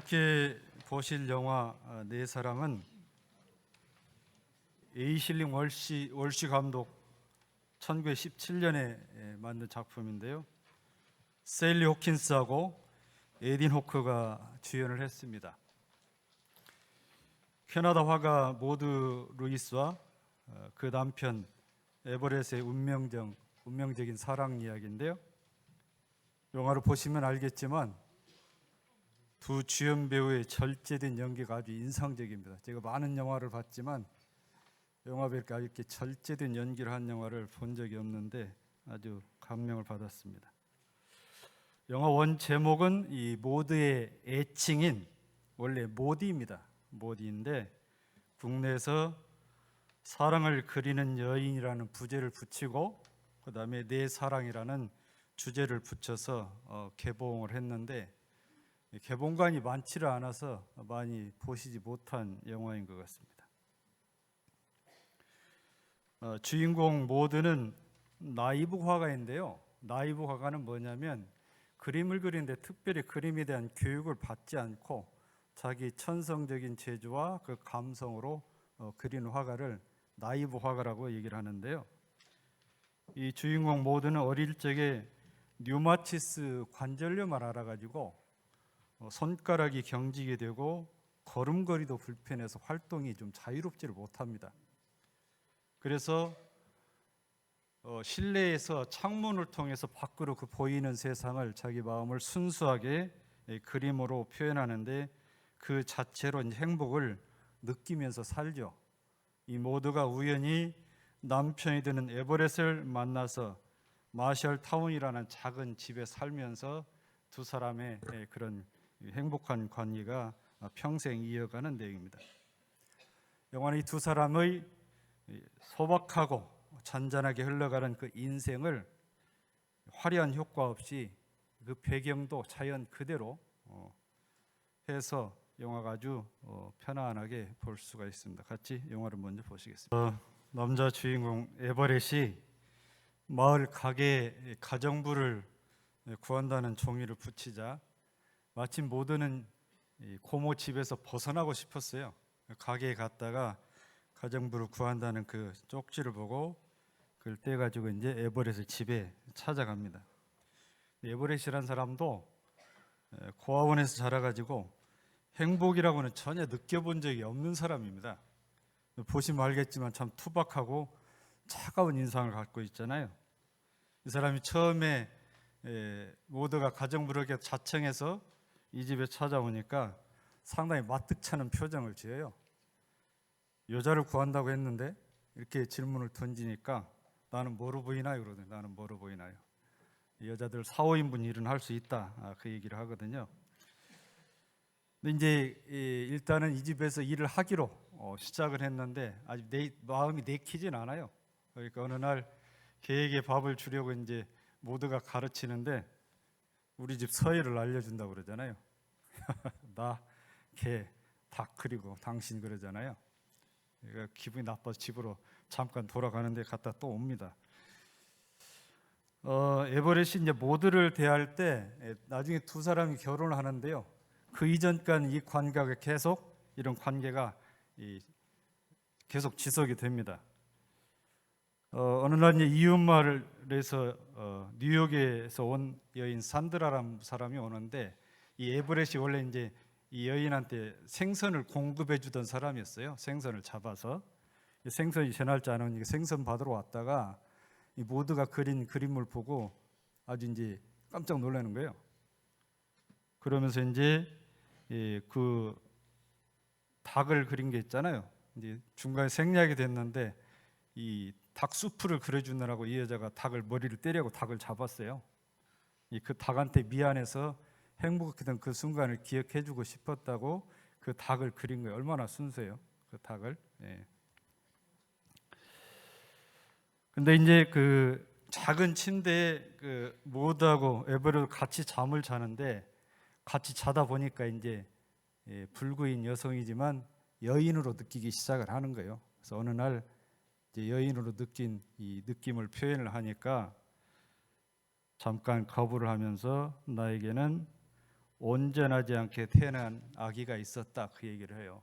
함께 보실 영화 내 사랑은 에이실링 월시 감독 1917년에 만든 작품인데요. 셀리 호킨스하고 에딘 호크가 주연을 했습니다. 캐나다 화가 모드 루이스와 그 남편 에버렛의 운명적인 사랑 이야기인데요. 영화를 보시면 알겠지만 두 주연 배우의 절제된 연기가 아주 인상적입니다. 제가 많은 영화를 봤지만 영화배우가 이렇게 절제된 연기를 한 영화를 본 적이 없는데 아주 감명을 받았습니다. 영화 원 제목은 이 모드의 애칭인 원래 모디입니다. 모디인데 국내에서 사랑을 그리는 여인이라는 부제를 붙이고 그 다음에 내 사랑이라는 주제를 붙여서 개봉을 했는데 개봉관이 많지를 않아서 많이 보시지 못한 영화인 것 같습니다. 주인공 모드는 나이브 화가인데요. 나이브 화가는 뭐냐면 그림을 그리는데 특별히 그림에 대한 교육을 받지 않고 자기 천성적인 재주와 그 감성으로 그리는 화가를 나이브 화가라고 얘기를 하는데요. 이 주인공 모드는 어릴 적에 류마티스 관절염을 알아가지고 손가락이 경직이 되고 걸음걸이도 불편해서 활동이 좀 자유롭지를 못합니다. 그래서 실내에서 창문을 통해서 밖으로 그 보이는 세상을 자기 마음을 순수하게 그림으로 표현하는데 그 자체로 행복을 느끼면서 살죠. 이 모두가 우연히 남편이 되는 에버렛을 만나서 마셜 타운이라는 작은 집에 살면서 두 사람의 그런 행복한 관계가 평생 이어가는 내용입니다. 영화는 이 두 사람의 소박하고 잔잔하게 흘러가는 그 인생을 화려한 효과 없이 그 배경도 자연 그대로 해서 영화가 아주 편안하게 볼 수가 있습니다. 같이 영화를 먼저 보시겠습니다. 남자 주인공 에버렛이 마을 가게에 가정부를 구한다는 종이를 붙이자 마침 모두는 고모 집에서 벗어나고 싶었어요. 가게에 갔다가 가정부를 구한다는 그 쪽지를 보고 그걸 떼가지고 이제 에버렛의 집에 찾아갑니다. 에버렛이라는 사람도 고아원에서 자라가지고 행복이라고는 전혀 느껴본 적이 없는 사람입니다. 보시면 알겠지만 참 투박하고 차가운 인상을 갖고 있잖아요. 이 사람이 처음에 모두가 가정부를 자청해서 이 집에 찾아오니까 상당히 마뜩찮은 표정을 지어요. 여자를 구한다고 했는데 이렇게 질문을 던지니까 나는 뭐로 보이나요? 그러더니 나는 뭐로 보이나요? 여자들 4, 5인분 일은 할 수 있다. 그 얘기를 하거든요. 근데 이제 일단은 이 집에서 일을 하기로 시작을 했는데 아직 마음이 내키진 않아요. 그러니까 어느 날 개에게 밥을 주려고 이제 모두가 가르치는데 우리 집 서예를 알려준다고 그러잖아요. 나, 개, 닭 그리고 당신 그러잖아요. 그러니까 기분이 나빠서 집으로 잠깐 돌아가는데 갔다 또 옵니다. 에버렛이 이제 모두를 대할 때 나중에 두 사람이 결혼을 하는데요. 그 이전까지 이 관계가 이런 관계가 계속 지속이 됩니다. 어느 날 이제 이웃마을에서 뉴욕에서 온 여인 산드라라는 사람이 오는데 이 에버렛이 원래 이제 이 여인한테 생선을 공급해 주던 사람이었어요. 생선을 잡아서 생선이 제 날짜 안 오니까 생선 받으러 왔다가 이 모두가 그린 그림을 보고 아주 이제 깜짝 놀라는 거예요. 그러면서 이제 그 닭을 그린 게 있잖아요. 이제 중간에 생략이 됐는데 이 닭 수프를 그려주느라고 이 여자가 닭을 머리를 때리고 닭을 잡았어요. 그 닭한테 미안해서 행복했던 그 순간을 기억해주고 싶었다고 그 닭을 그린 거예요. 얼마나 순수해요, 그 닭을. 근데 이제 그 작은 침대에 그 모드하고 에버렛 같이 잠을 자는데 같이 자다 보니까 이제 불구인 여성이지만 여인으로 느끼기 시작을 하는 거예요. 그래서 어느 날 이제 여인으로 느낀 이 느낌을 표현을 하니까 잠깐 거부를 하면서 나에게는 온전하지 않게 태어난 아기가 있었다, 그 얘기를 해요.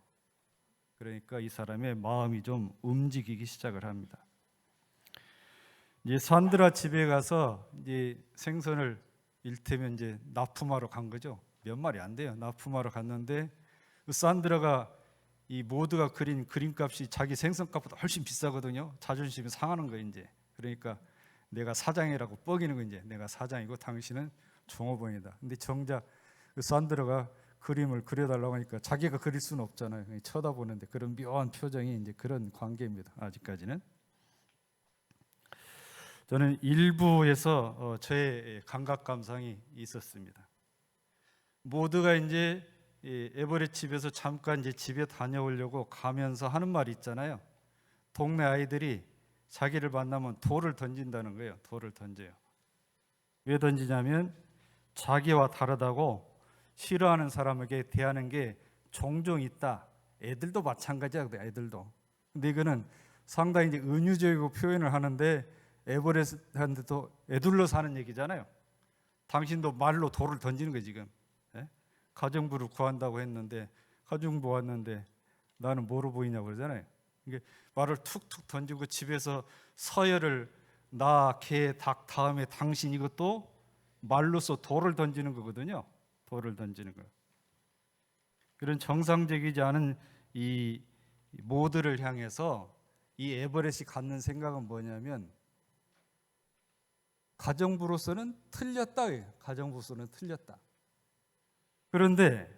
그러니까 이 사람의 마음이 좀 움직이기 시작을 합니다. 이제 산드라 집에 가서 이제 생선을 일테면 이제 납품하러 간 거죠. 몇 마리 안 돼요. 납품하러 갔는데 그 산드라가 이 모두가 그린 그림값이 자기 생선값보다 훨씬 비싸거든요. 자존심이 상하는 거예요, 이제. 그러니까 내가 사장이라고 뻐기는 거, 이제 내가 사장이고 당신은 종업원이다. 근데 정작 그 산드라가 그림을 그려달라고 하니까 자기가 그릴 수는 없잖아요. 쳐다보는데 그런 묘한 표정이 이제 그런 관계입니다. 아직까지는. 저는 일부에서 저의 감각 감상이 있었습니다. 모두가 이제 에버렛 집에서 잠깐 이제 집에 다녀오려고 가면서 하는 말이 있잖아요. 동네 아이들이 자기를 만나면 돌을 던진다는 거예요. 돌을 던져요. 왜 던지냐면 자기와 다르다고 싫어하는 사람에게 대하는 게 종종 있다. 애들도 마찬가지야. 애들도. 근데 이거는 상당히 이제 은유적이고 표현을 하는데 에버렛한테도 애둘러 사는 얘기잖아요. 당신도 말로 돌을 던지는 거예요, 지금. 예? 가정부를 구한다고 했는데 가정부 왔는데 나는 뭐로 보이냐고 그러잖아요. 이게 말을 툭툭 던지고 집에서 서열을 나, 개, 닭 다음에 당신, 이것도 말로써 돌을 던지는 거거든요. 돌을 던지는 거. 그런 정상적이지 않은 이 모드를 향해서 이 에버렛이 갖는 생각은 뭐냐면 가정부로서는 틀렸다. 가정부로서는 틀렸다. 그런데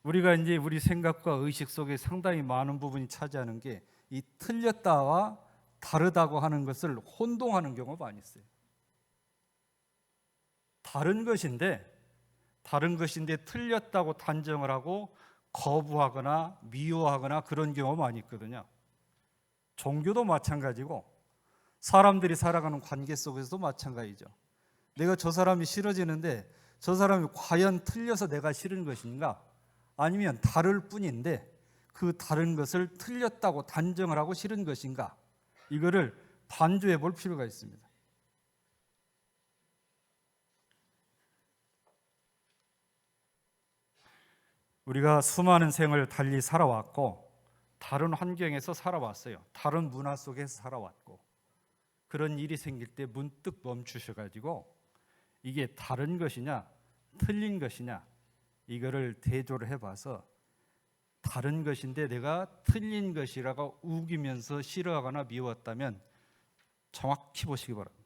우리가 이제 우리 생각과 의식 속에 상당히 많은 부분이 차지하는 게 이 틀렸다와 다르다고 하는 것을 혼동하는 경우가 많이 있어요. 다른 것인데 틀렸다고 단정을 하고 거부하거나 미워하거나 그런 경우가 많이 있거든요. 종교도 마찬가지고 사람들이 살아가는 관계 속에서도 마찬가지죠. 내가 저 사람이 싫어지는데 저 사람이 과연 틀려서 내가 싫은 것인가? 아니면 다를 뿐인데 그 다른 것을 틀렸다고 단정을 하고 싫은 것인가? 이거를 반조해 볼 필요가 있습니다. 우리가 수많은 생을 달리 살아왔고 다른 환경에서 살아왔어요. 다른 문화 속에서 살아왔고 그런 일이 생길 때 문득 멈추셔가지고 이게 다른 것이냐 틀린 것이냐 이거를 대조를 해봐서 다른 것인데 내가 틀린 것이라고 우기면서 싫어하거나 미웠다면 정확히 보시기 바랍니다.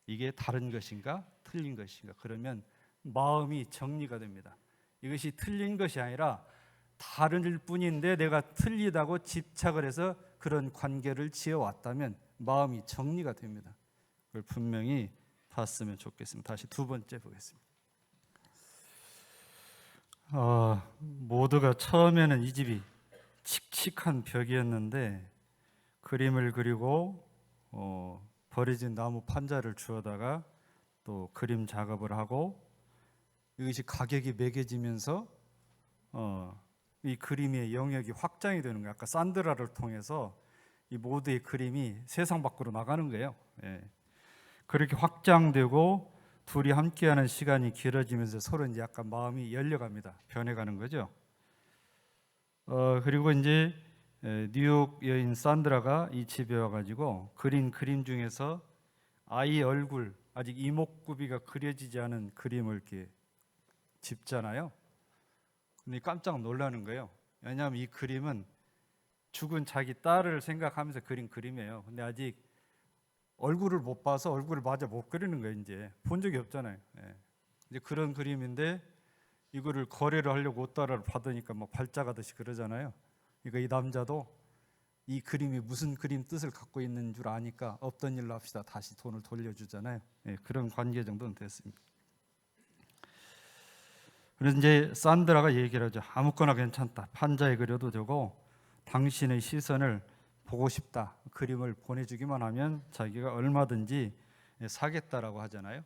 이게 다른 것인가 틀린 것인가. 그러면 마음이 정리가 됩니다. 이것이 틀린 것이 아니라 다를 뿐인데 내가 틀리다고 집착을 해서 그런 관계를 지어왔다면 마음이 정리가 됩니다. 그걸 분명히 봤으면 좋겠습니다. 다시 두 번째 보겠습니다. 모두가 처음에는 이 집이 칙칙한 벽이었는데 그림을 그리고 버려진 나무 판자를 주워다가 또 그림 작업을 하고 이것이 가격이 매겨지면서 이 그림의 영역이 확장이 되는 거예요. 아까 산드라를 통해서 이 모두의 그림이 세상 밖으로 나가는 거예요. 예. 그렇게 확장되고 둘이 함께하는 시간이 길어지면서 서로 이제 약간 마음이 열려갑니다. 변해가는 거죠. 그리고 이제 뉴욕 여인 산드라가 이 집에 와가지고 그린 그림 중에서 아이 얼굴, 아직 이목구비가 그려지지 않은 그림을 이렇게 집잖아요. 근데 깜짝 놀라는 거예요. 왜냐하면 이 그림은 죽은 자기 딸을 생각하면서 그린 그림이에요. 근데 아직 얼굴을 못 봐서 얼굴을 마저 못 그리는 거예요. 이제 본 적이 없잖아요. 예. 이제 그런 그림인데 이거를 거래를 하려고 5달러를 받으니까 막 발작하듯이 그러잖아요. 그러니까 이 남자도 이 그림이 무슨 그림 뜻을 갖고 있는 줄 아니까 없던 일로 합시다. 다시 돈을 돌려주잖아요. 예, 그런 관계 정도는 됐습니다. 그래서 이제 산드라가 얘기를 하죠. 아무거나 괜찮다. 판자에 그려도 되고 당신의 시선을 보고 싶다. 그림을 보내주기만 하면 자기가 얼마든지 사겠다라고 하잖아요.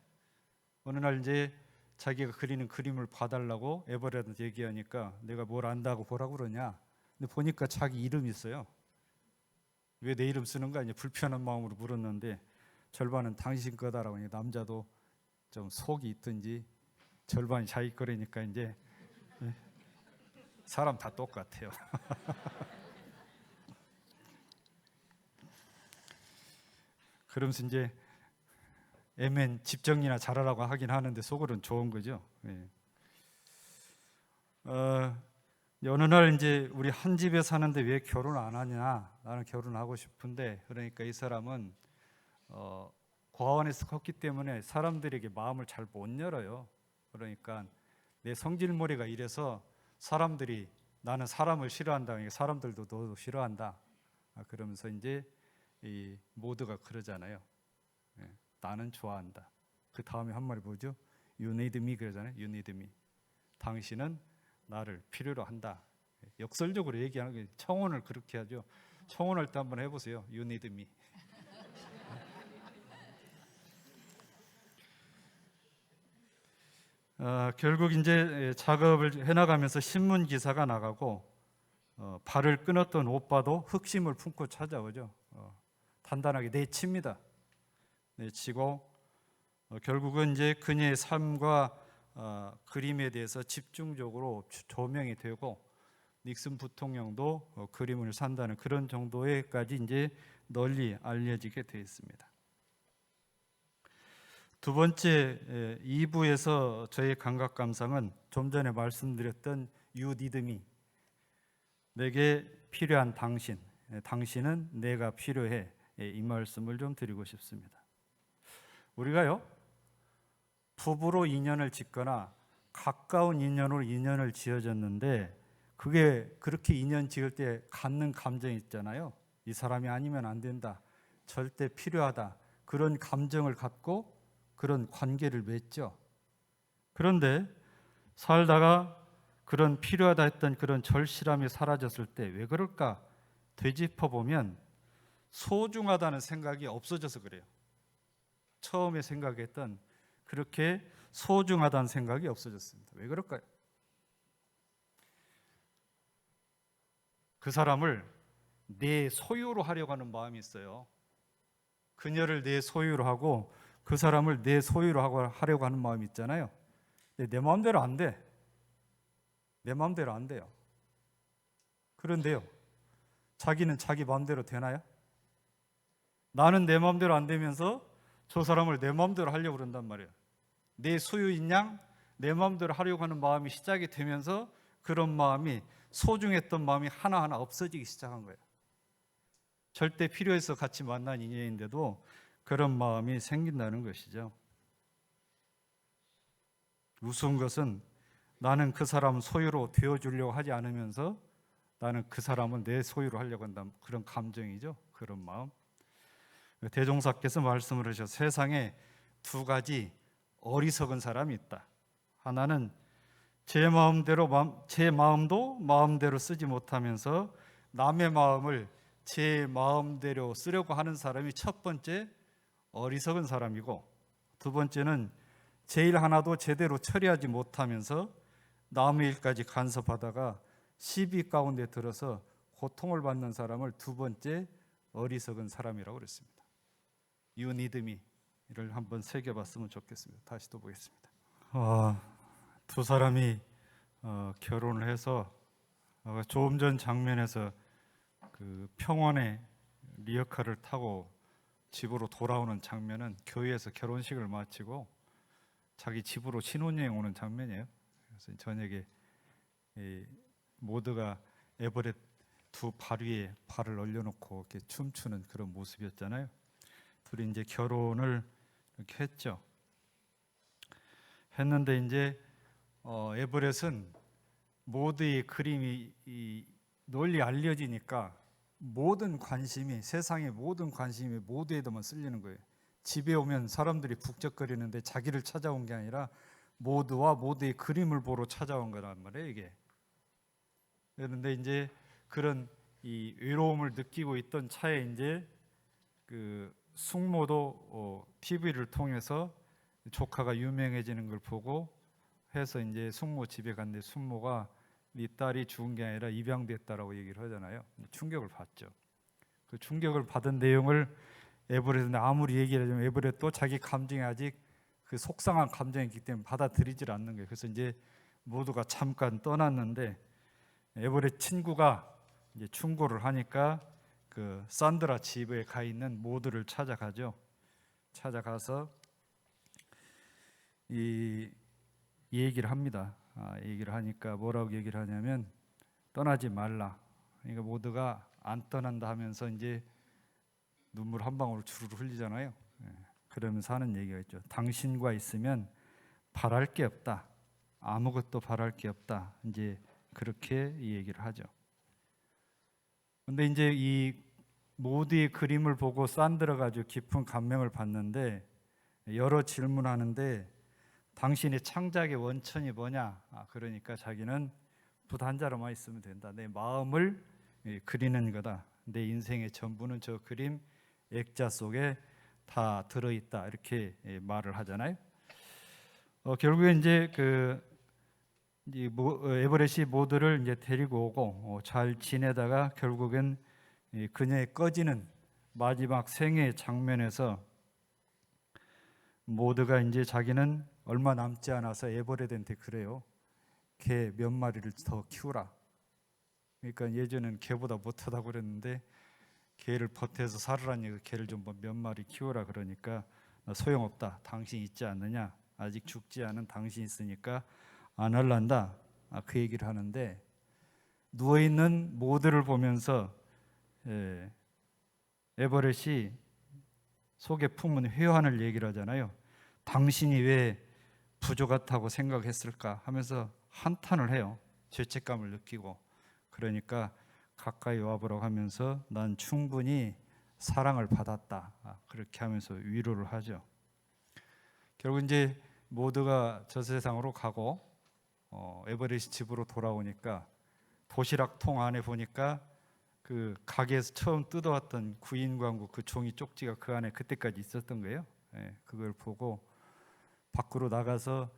어느 날 이제 자기가 그리는 그림을 봐달라고 에버렛한테 얘기하니까 내가 뭘 안다고 보라고 그러냐. 근데 보니까 자기 이름이 있어요. 왜 내 이름 쓰는가 이제 불편한 마음으로 물었는데 절반은 당신 거다라고 하니 남자도 좀 속이 있든지 절반이 자기 거라니까 이제 사람 다 똑같아요. 그러면서 이제 애면 집 정리나 잘하라고 하긴 하는데 속으로는 좋은 거죠. 예. 어느 날 이제 우리 한 집에 사는데 왜 결혼 안 하냐? 나는 결혼하고 싶은데, 그러니까 이 사람은 고아원에서 컸기 때문에 사람들에게 마음을 잘 못 열어요. 그러니까 내 성질머리가 이래서 사람들이 나는 사람을 싫어한다. 그러니까 사람들도 너도 싫어한다. 그러면서 이제 이 모두가 그러잖아요. 예, 나는 좋아한다. 그 다음에 한 말이 뭐죠? You need me 그러잖아요. You need me. 당신은 나를 필요로 한다. 역설적으로 얘기하는 게 청혼을 그렇게 하죠. 청혼할 때 한번 해보세요. You need me. 결국 이제 작업을 해나가면서 신문 기사가 나가고 발을 끊었던 오빠도 흑심을 품고 찾아오죠. 단단하게 내칩니다. 내치고 결국은 이제 그녀의 삶과 그림에 대해서 집중적으로 조명이 되고 닉슨 부통령도 그림을 산다는 그런 정도에까지 이제 널리 알려지게 되어 있습니다. 두 번째 2부에서 저의 감각 감상은 좀 전에 말씀드렸던 You need me, 내게 필요한 당신, 당신은 내가 필요해, 이 말씀을 좀 드리고 싶습니다. 우리가요 부부로 인연을 짓거나 가까운 인연으로 인연을 지어졌는데 그게 그렇게 인연 지을 때 갖는 감정이 있잖아요. 이 사람이 아니면 안 된다, 절대 필요하다, 그런 감정을 갖고 그런 관계를 맺죠. 그런데 살다가 그런 필요하다 했던 그런 절실함이 사라졌을 때 왜 그럴까 되짚어보면 소중하다는 생각이 없어져서 그래요. 처음에 생각했던 그렇게 소중하다는 생각이 없어졌습니다. 왜 그럴까요? 그 사람을 내 소유로 하려고 하는 마음이 있어요. 그녀를 내 소유로 하고 그 사람을 내 소유로 하려고 하는 마음이 있잖아요. 내 마음대로 안 돼. 내 마음대로 안 돼요. 그런데요, 자기는 자기 마음대로 되나요? 나는 내 마음대로 안 되면서 저 사람을 내 마음대로 하려고 그런단 말이에요. 내 소유인 양 내 마음대로 하려고 하는 마음이 시작이 되면서 그런 마음이, 소중했던 마음이 하나하나 없어지기 시작한 거예요. 절대 필요해서 같이 만난 인연인데도 그런 마음이 생긴다는 것이죠. 우스운 것은 나는 그 사람 소유로 되어주려고 하지 않으면서 나는 그 사람을 내 소유로 하려고 한다는 그런 감정이죠. 그런 마음. 대종사께서 말씀을 하셔서 세상에 두 가지 어리석은 사람이 있다. 하나는 제 마음도 마음대로 쓰지 못하면서 남의 마음을 제 마음대로 쓰려고 하는 사람이 첫 번째 어리석은 사람이고, 두 번째는 제 일 하나도 제대로 처리하지 못하면서 남의 일까지 간섭하다가 시비 가운데 들어서 고통을 받는 사람을 두 번째 어리석은 사람이라고 그랬습니다. You need me를 한번 새겨봤으면 좋겠습니다. 다시 또 보겠습니다. 두 사람이 결혼을 해서 조금 전 장면에서 그 평원의 리어카를 타고 집으로 돌아오는 장면은 교회에서 결혼식을 마치고 자기 집으로 신혼여행 오는 장면이에요. 그래서 저녁에 모두가 에버렛 두 발 위에 발을 올려놓고 이렇게 춤추는 그런 모습이었잖아요. 둘이 이제 결혼을 이렇게 했는데 이제 에버렛은 모두의 그림이 널리 알려지니까 모든 관심이, 세상의 모든 관심이 모두에도만 쓸리는 거예요. 집에 오면 사람들이 북적거리는데 자기를 찾아온 게 아니라 모두와 모두의 그림을 보러 찾아온 거란 말이에요, 이게. 그런데 이제 그런 이 외로움을 느끼고 있던 차에 이제 그 숙모도 TV를 통해서 조카가 유명해지는 걸 보고 해서 이제 숙모 집에 갔는데 숙모가 네 딸이 죽은 게 아니라 입양됐다라고 얘기를 하잖아요. 충격을 받죠. 그 충격을 받은 내용을 에버렛은 아무리 얘기를 하지만 에버렛도 자기 감정이 아직 그 속상한 감정이기 때문에 받아들이질 않는 거예요. 그래서 이제 모두가 잠깐 떠났는데 에버렛 친구가 이제 충고를 하니까 그 산드라 집에 가 있는 모두를 찾아가죠. 찾아가서 이 얘기를 합니다. 얘기를 하니까 뭐라고 얘기를 하냐면 떠나지 말라. 그러니까 모두가 안 떠난다 하면서 이제 눈물 한 방울 주르르 흘리잖아요. 그러면서 하는 얘기가 있죠. 당신과 있으면 바랄 게 없다. 아무것도 바랄 게 없다. 이제 그렇게 이 얘기를 하죠. 근데 이제 이 모두의 그림을 보고 산드라가 깊은 감명을 받는데 여러 질문하는데 당신의 창작의 원천이 뭐냐? 그러니까 자기는 붓 한 자루만 있으면 된다. 내 마음을 그리는 거다. 내 인생의 전부는 저 그림 액자 속에 다 들어있다. 이렇게 말을 하잖아요. 결국에 이제 에버렛이 모두를 이제 데리고 오고 잘 지내다가 결국엔 그녀의 꺼지는 마지막 생애 장면에서 모두가 이제 자기는 얼마 남지 않아서 에버렛한테 그래요. 개 몇 마리를 더 키우라. 그러니까 예전에는 개보다 못하다고 그랬는데 개를 버텨서 살으라니 그 개를 좀 몇 마리 키우라 그러니까 소용없다. 당신 있지 않느냐. 아직 죽지 않은 당신 있으니까 안 할란다. 그 얘기를 하는데 누워있는 모두를 보면서 에버렛이 속에 품은 회한을 얘기를 하잖아요. 당신이 왜 부족하다고 생각했을까 하면서 한탄을 해요. 죄책감을 느끼고. 그러니까 가까이 와보라고 하면서 난 충분히 사랑을 받았다. 그렇게 하면서 위로를 하죠. 결국 이제 모두가 저 세상으로 가고 에버렛이 집으로 돌아오니까 도시락통 안에 보니까 그 가게에서 처음 뜯어왔던 구인광고 그 종이 쪽지가 그 안에 그때까지 있었던 거예요. 그걸 보고 밖으로 나가서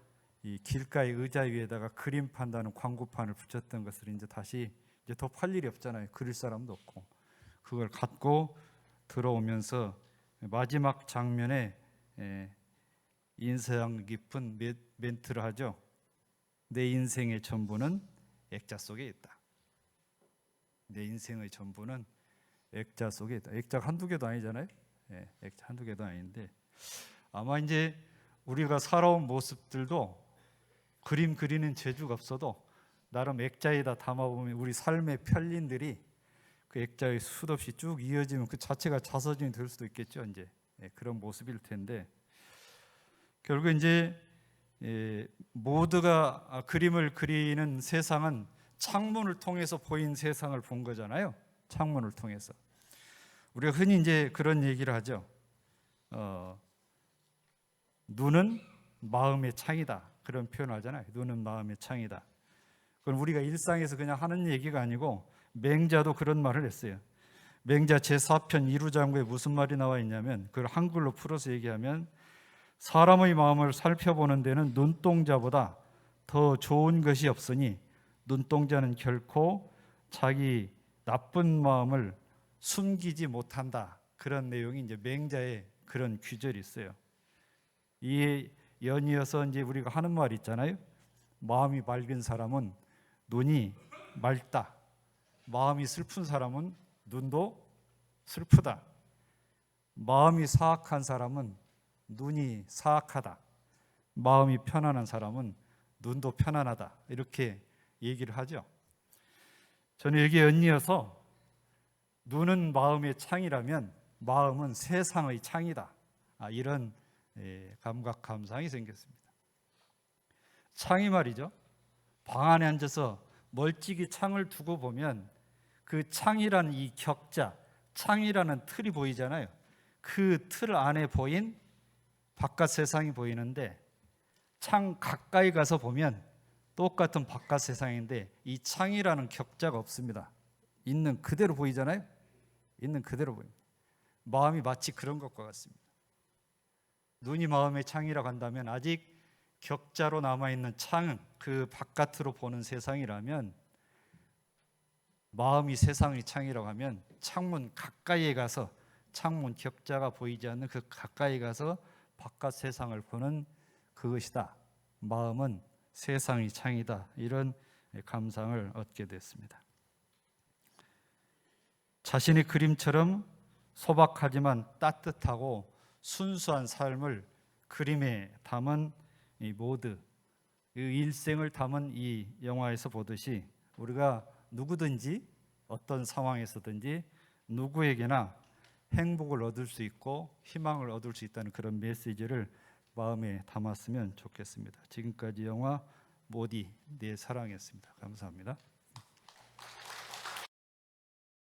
이 길가의 의자 위에다가 그림 판다는 광고판을 붙였던 것을 이제 다시 이제 더 팔 일이 없잖아요. 그릴 사람도 없고 그걸 갖고 들어오면서 마지막 장면에 인상 깊은 멘트를 하죠. 내 인생의 전부는 액자 속에 있다. 내 인생의 전부는 액자 속에 있다. 액자가 한두 개도 아니잖아요. 액자 한두 개도 아닌데 아마 이제 우리가 살아온 모습들도 그림 그리는 재주가 없어도 나름 액자에다 담아보면 우리 삶의 편린들이 그 액자에 수없이 쭉 이어지면 그 자체가 자서전이 될 수도 있겠죠. 이제 그런 모습일 텐데 결국 이제 모두가 그림을 그리는 세상은 창문을 통해서 보인 세상을 본 거잖아요. 창문을 통해서 우리가 흔히 이제 그런 얘기를 하죠. 눈은 마음의 창이다. 그런 표현을 하잖아요. 눈은 마음의 창이다. 그건 우리가 일상에서 그냥 하는 얘기가 아니고 맹자도 그런 말을 했어요. 맹자 제4편 2루장구에 무슨 말이 나와 있냐면 그걸 한글로 풀어서 얘기하면 사람의 마음을 살펴보는 데는 눈동자보다 더 좋은 것이 없으니 눈동자는 결코 자기 나쁜 마음을 숨기지 못한다. 그런 내용이 이제 맹자의 그런 규절이 있어요. 이에 연이어서 이제 우리가 하는 말이 있잖아요. 마음이 맑은 사람은 눈이 맑다. 마음이 슬픈 사람은 눈도 슬프다. 마음이 사악한 사람은 눈이 사악하다. 마음이 편안한 사람은 눈도 편안하다. 이렇게 얘기를 하죠. 저는 여기에 연이어서 눈은 마음의 창이라면 마음은 세상의 창이다. 이런 감각 감상이 생겼습니다. 창이 말이죠. 방 안에 앉아서 멀찍이 창을 두고 보면 그 창이라는 이 격자, 창이라는 틀이 보이잖아요. 그 틀 안에 보인 바깥 세상이 보이는데 창 가까이 가서 보면 똑같은 바깥 세상인데 이 창이라는 격자가 없습니다. 있는 그대로 보이잖아요. 있는 그대로 보입니다. 마음이 마치 그런 것과 같습니다. 눈이 마음의 창이라고 한다면 아직 격자로 남아있는 창은 그 바깥으로 보는 세상이라면 마음이 세상의 창이라고 하면 창문 가까이에 가서 창문 격자가 보이지 않는 그 가까이 가서 바깥 세상을 보는 그것이다. 마음은 세상의 창이다. 이런 감상을 얻게 됐습니다. 자신의 그림처럼 소박하지만 따뜻하고 순수한 삶을 그림에 담은 이 모드, 이 일생을 담은 이 영화에서 보듯이 우리가 누구든지 어떤 상황에서든지 누구에게나 행복을 얻을 수 있고 희망을 얻을 수 있다는 그런 메시지를 마음에 담았으면 좋겠습니다. 지금까지 영화 모디 내 사랑이었습니다. 감사합니다.